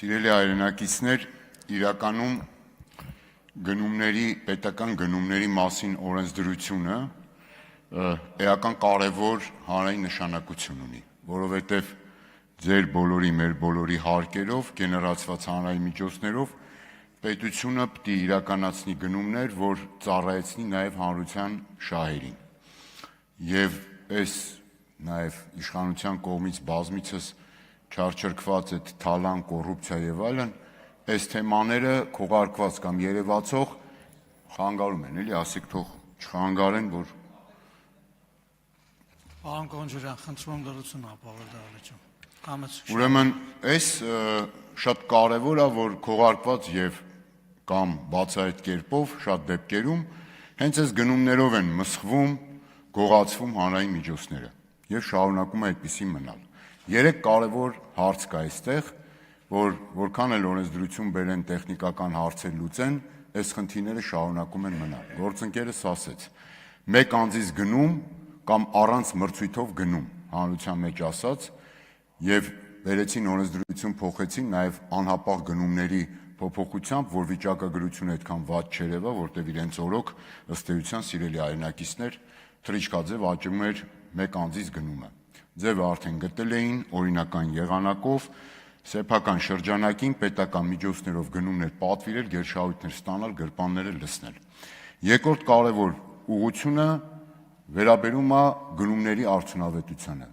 Սիրելի հայրենակիցներ, իրականում պետական գնումների մասին օրենսդրությունը էական կարևոր հանրային նշանակություն ունի, որովհետև ձեր բոլորի, մեր բոլորի հարկերով, գեներացված հանրային միջոցներով պետությունը պետք է իրականացնի գնումներ, որ ծառայեցնի նաև հանրության շահերին։ Եվ այս նաև իշխանության կողմից բազմիցս չարչրկված այդ թալան, կոռուպցիա եւ այլն, այս թեմաները քողարկված կամ երևացող խանգարում են, էլի, ասեք թող չխանգարեն, որ Պարոն Կոնջուրյան, խնդրում եմ լրություն ապահովել դահլիճում։ Ուրեմն, այս շատ կարևոր է, որ քողարկված եւ կամ բացահայտ կերպով շատ դեպքերում հենց այս գնումներով են մսխվում, գողացվում հանրային միջոցները եւ շարունակում է այդպիսի մնալ։ Երեք կարևոր հարց կա այստեղ, որ որքան էլ օրենսդրություն բերեն տեխնիկական հարցեր լուծեն, այս խնդիրները շարունակում են մնալ։ Գործընկերս ասեց, մեկ անձից գնում կամ առանց մրցույթով գնում, հանրության մեջ ասած, եւ վերեցին օրենսդրություն փոխեցին նաեւ անհապաղ գնումների փոփոխությամբ, որ վիճակագրությունը այդքան վատ չերևա, որտեղ իրենց օրոք ըստ էության սիրելի հայրենակիցներ թրիչկաձև աճում էր մեկ անձից գնումը։ Ձևը արդեն գտել էին օրինական եղանակով, սեփական շրջանակին պետական միջոցներով գնումներ պատվիրել, գերշահույթներ ստանալ, գրպանները լցնել։ Երկրորդ կարևոր ուղղությունը վերաբերում է գնումների արդյունավետությանը։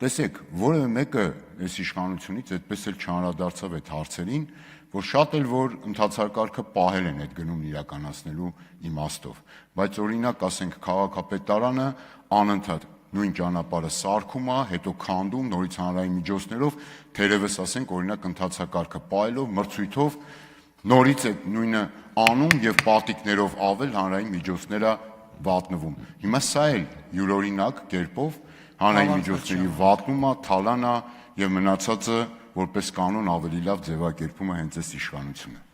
Տեսեք, որևէ մեկը այս իշխանությունից այդպես էլ չանդրադարձավ այդ հարցերին, որ շատ էլ որ ընթացակարգը պահել են այդ գնումն իրականացնելու իմաստով, բայց օրինակ ասենք քաղաքապետարանը անընդհատ նույն ճանապարհը սարքում է, հետո քանդում, նորից հանրային միջոցներով, թերևս ասենք օրինակ ընթացակարգը պահելով, մրցույթով նորից այդ նույնը անում եւ պատիկներով ավել հանրային միջոցները վատնվում։ Հիմա սա էլ յուրօրինակ կերպով հանրային միջոցների վատնումը, թալան է եւ մնացածը որպես կանոն ավելի լավ ձևակերպում է հենց այս իշխանությունը։